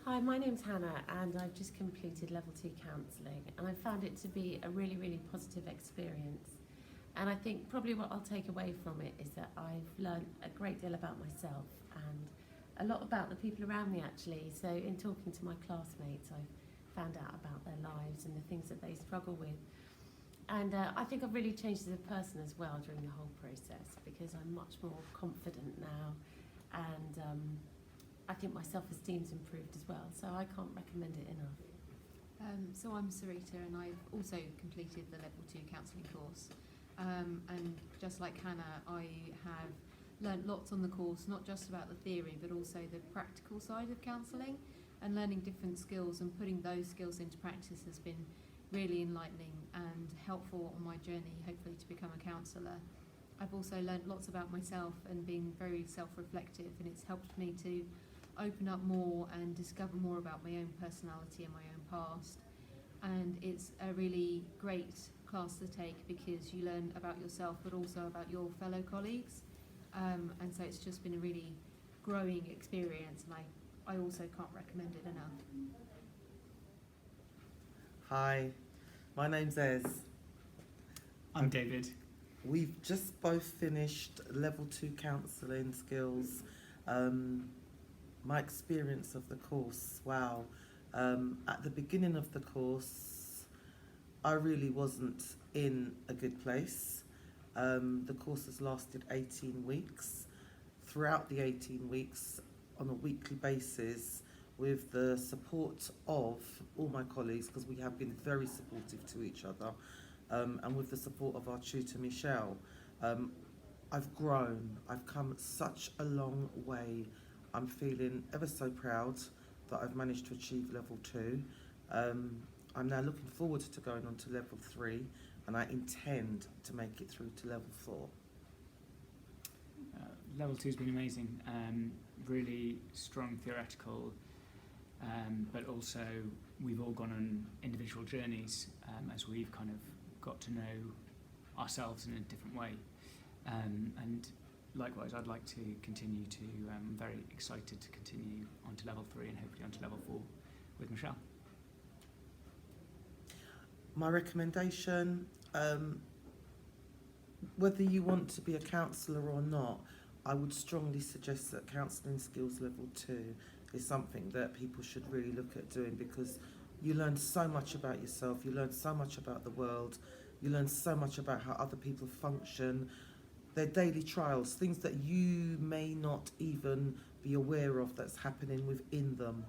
Hi, my name's Hannah and I've just completed level 2 counselling and I found it to be a really, really positive experience. And I think probably what I'll take away from it is that I've learned a great deal about myself and a lot about the people around me actually. So in talking to my classmates, I've found out about their lives and the things that they struggle with. And I think I've really changed as a person as well during the whole process because I'm much more confident now and I think my self-esteem's improved as well, so I can't recommend it enough. So I'm Sarita and I've also completed the level 2 counselling course. And just like Hannah, I have learnt lots on the course, not just about the theory, but also the practical side of counselling, and learning different skills and putting those skills into practice has been really enlightening and helpful on my journey, hopefully, to become a counsellor. I've also learnt lots about myself and been very self-reflective, and it's helped me to open up more and discover more about my own personality and my own past. And it's a really great class to take because you learn about yourself but also about your fellow colleagues, and so it's just been a really growing experience, and I also can't recommend it enough. Hi, my name's Ez. I'm David. We've just both finished level 2 counselling skills. My experience of the course, wow. At the beginning of the course, I really wasn't in a good place. The course has lasted 18 weeks. Throughout the 18 weeks, on a weekly basis, with the support of all my colleagues, because we have been very supportive to each other, and with the support of our tutor, Michelle, I've grown. I've come such a long way. I'm feeling ever so proud that I've managed to achieve level 2. I'm now looking forward to going on to level 3, and I intend to make it through to level 4. Level 2 has been amazing, really strong theoretical, but also we've all gone on individual journeys as we've kind of got to know ourselves in a different way. And likewise, I'd like to continue to, I'm very excited to continue on to level 3 and hopefully on to level 4 with Michelle. My recommendation, whether you want to be a counsellor or not, I would strongly suggest that Counselling Skills Level 2 is something that people should really look at doing, because you learn so much about yourself, you learn so much about the world, you learn so much about how other people function, their daily trials, things that you may not even be aware of that's happening within them.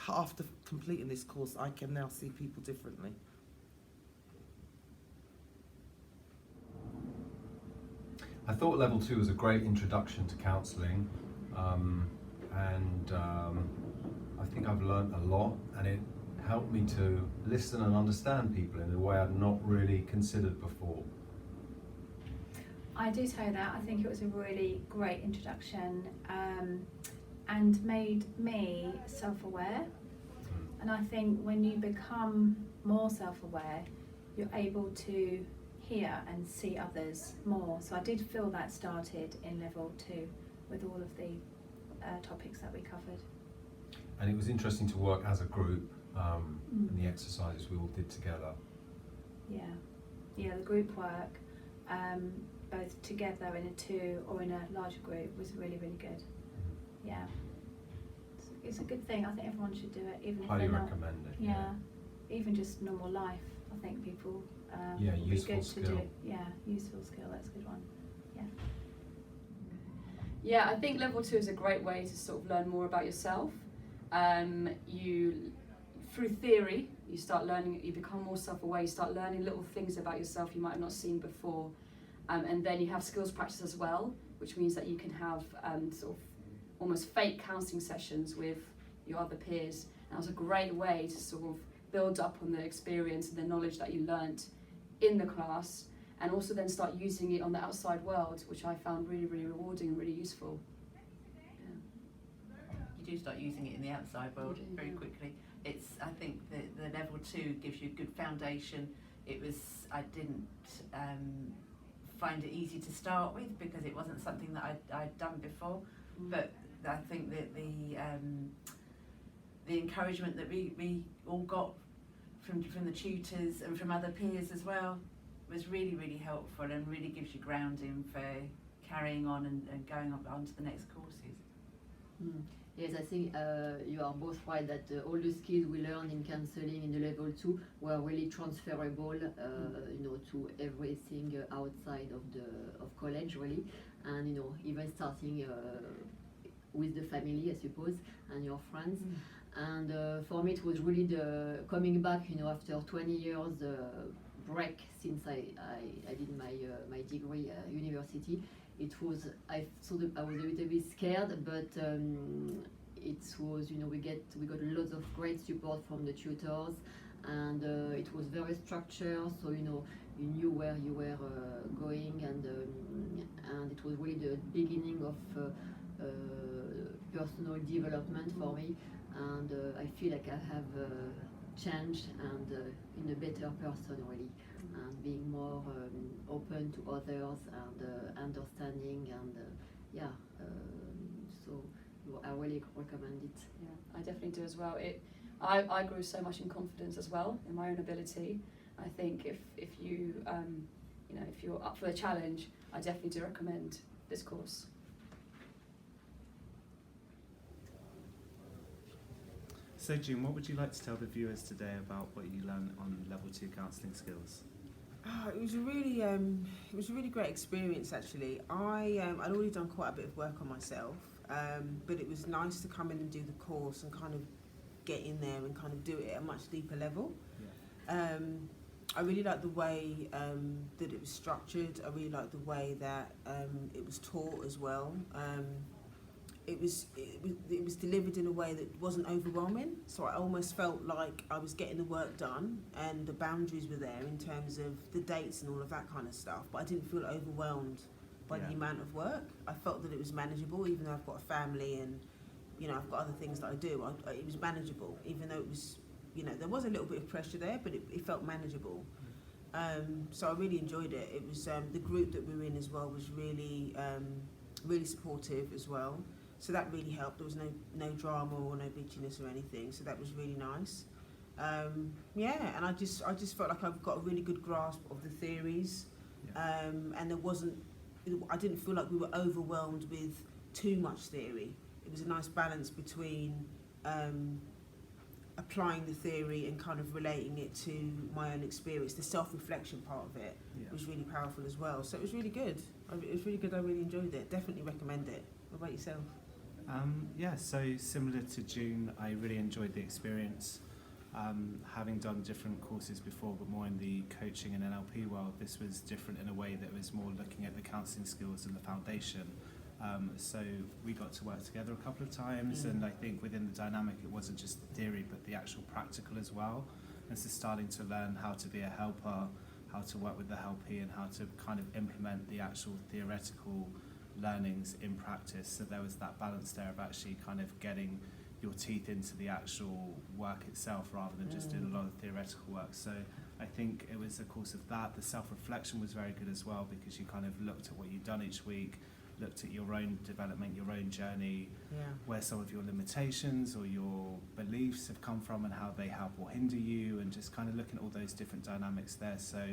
After completing this course, I can now see people differently. I thought level 2 was a great introduction to counselling, and I think I've learnt a lot, and it helped me to listen and understand people in a way I'd not really considered before. I do say that. I think it was a really great introduction, and made me self-aware. And I think when you become more self-aware, you're able to hear and see others more. So I did feel that started in level 2 with all of the topics that we covered. And it was interesting to work as a group, and the exercises we all did together. Yeah, the group work, both together in a 2 or in a larger group, was really, really good. Yeah, it's a good thing. I think everyone should do it, even if Highly they're not. recommend it. Yeah, even just normal life. I think people Yeah, would be useful good skill. to do. Yeah, useful skill. That's a good one. Yeah. Yeah, I think level 2 is a great way to sort of learn more about yourself. You, through theory, you start learning. You become more self-aware. You start learning little things about yourself you might have not seen before, and then you have skills practice as well, which means that you can have sort of almost fake counselling sessions with your other peers. And that was a great way to sort of build up on the experience and the knowledge that you learnt in the class, and also then start using it on the outside world, which I found really, really rewarding and really useful. You do start using it in the outside world very quickly. I think the level 2 gives you a good foundation. I didn't find it easy to start with because it wasn't something that I'd done before, but I think that the encouragement that we all got from the tutors and from other peers as well was really, really helpful, and really gives you grounding for carrying on and going on to the next courses. Yes, I think you are both right that all the skills we learned in counselling in the level 2 were really transferable, to everything outside of college, really, and even starting with the family, I suppose, and your friends. And for me, it was really the coming back, after 20 years break since I did my degree university. It was, I thought I was a little bit scared, but it was, we got lots of great support from the tutors, and it was very structured, so you knew where you were going, and it was really the beginning of personal development for me, and I feel like I have changed and in a better person, really, and being more open to others and understanding, and so I really recommend it. Yeah, I definitely do as well. I grew so much in confidence as well in my own ability. I think if you if you're up for the challenge, I definitely do recommend this course. So June, what would you like to tell the viewers today about what you learned on Level 2 Counselling Skills? It was a really great experience, actually. I'd already done quite a bit of work on myself, but it was nice to come in and do the course and kind of get in there and kind of do it at a much deeper level. Yeah. I really liked the way that it was structured. I really liked the way that it was taught as well. It was delivered in a way that wasn't overwhelming, so I almost felt like I was getting the work done and the boundaries were there in terms of the dates and all of that kind of stuff, but I didn't feel overwhelmed by the amount of work. I felt that it was manageable, even though I've got a family and I've got other things that I do. It was manageable, even though it was there was a little bit of pressure there, but it felt manageable. So I really enjoyed it. It was the group that we were in as well was really really supportive as well. So that really helped. There was no drama or no bitchiness or anything. So that was really nice. And I just felt like I've got a really good grasp of the theories. And I didn't feel like we were overwhelmed with too much theory. It was a nice balance between applying the theory and kind of relating it to my own experience. The self-reflection part of it was really powerful as well. So it was really good. It was really good. I really enjoyed it. Definitely recommend it. What about yourself? So similar to June, I really enjoyed the experience. Having done different courses before, but more in the coaching and NLP world, this was different in a way that was more looking at the counselling skills and the foundation. So we got to work together a couple of times, and I think within the dynamic it wasn't just the theory but the actual practical as well. And so starting to learn how to be a helper, how to work with the helpee, and how to kind of implement the actual theoretical learnings in practice. So there was that balance there of actually kind of getting your teeth into the actual work itself rather than just doing a lot of theoretical work. So I think it was a course of that. The self-reflection was very good as well, because you kind of looked at what you'd done each week, looked at your own development, your own journey, where some of your limitations or your beliefs have come from and how they help or hinder you, and just kind of looking at all those different dynamics there. So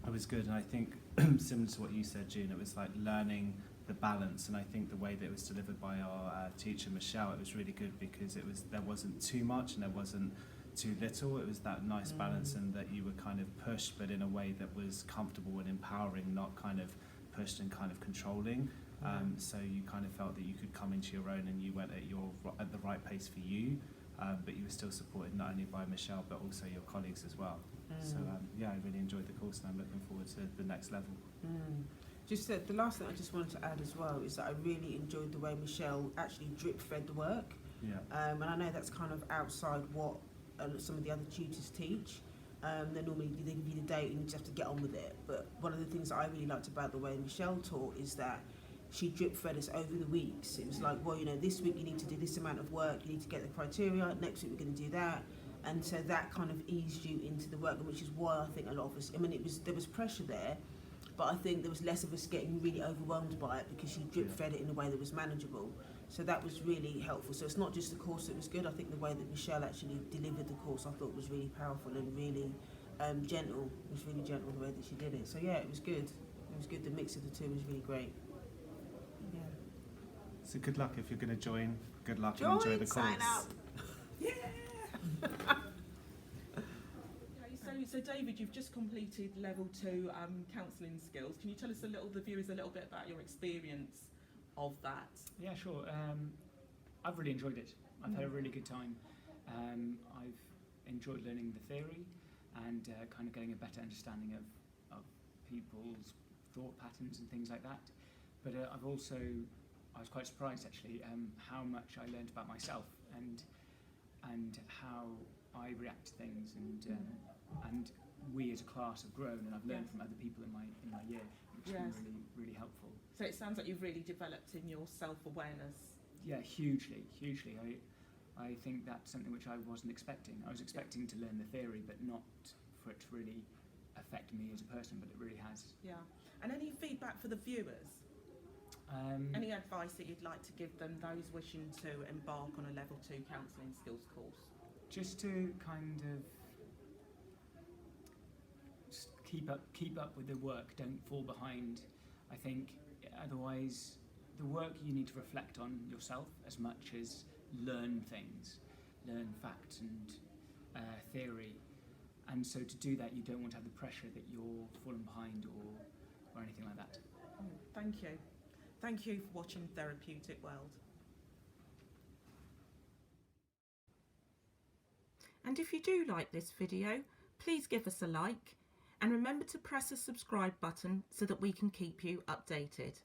it was good, and I think similar to what you said, June, it was like learning the balance, and I think the way that it was delivered by our teacher Michelle, it was really good, because there wasn't too much and there wasn't too little. It was that nice balance, and that you were kind of pushed, but in a way that was comfortable and empowering, not kind of pushed and kind of controlling. So you kind of felt that you could come into your own, and you went at the right pace for you, but you were still supported not only by Michelle but also your colleagues as well. So I really enjoyed the course, and I'm looking forward to the next level. Just the last thing I just wanted to add as well is that I really enjoyed the way Michelle actually drip fed the work. And I know that's kind of outside what some of the other tutors teach. They normally they give you the date and you just have to get on with it. But one of the things that I really liked about the way Michelle taught is that she drip fed us over the weeks. It was like, well, this week you need to do this amount of work, you need to get the criteria, next week we're going to do that. And so that kind of eased you into the work, which is why I think a lot of us, there was pressure there, but I think there was less of us getting really overwhelmed by it, because she drip fed it in a way that was manageable. So that was really helpful. So it's not just the course that was good. I think the way that Michelle actually delivered the course, I thought was really powerful and really gentle. It was really gentle the way that she did it. So yeah, it was good. It was good. The mix of the two was really great. Yeah. So good luck if you're going to join. Good luck and enjoy the course. Sign up. Yeah. Okay, so David, you've just completed level 2 counselling skills. Can you tell us the viewers a little bit about your experience of that? Yeah, sure. I've really enjoyed it. I've had a really good time. I've enjoyed learning the theory and kind of getting a better understanding of people's thought patterns and things like that. But I was quite surprised actually how much I learned about myself and how I react to things, and we as a class have grown, and I've learned from other people in my year, which has been really, really helpful. So it sounds like you've really developed in your self-awareness. Yeah, hugely. I think that's something which I wasn't expecting. I was expecting to learn the theory, but not for it to really affect me as a person, but it really has. Yeah. And any feedback for the viewers? Any advice that you'd like to give them, those wishing to embark on a level 2 counselling skills course? Just to kind of keep up with the work, don't fall behind. I think otherwise the work, you need to reflect on yourself as much as learn things, learn facts and theory. And so to do that, you don't want to have the pressure that you're falling behind or anything like that. Thank you. Thank you for watching Therapeutic World. And if you do like this video, please give us a like and remember to press the subscribe button so that we can keep you updated.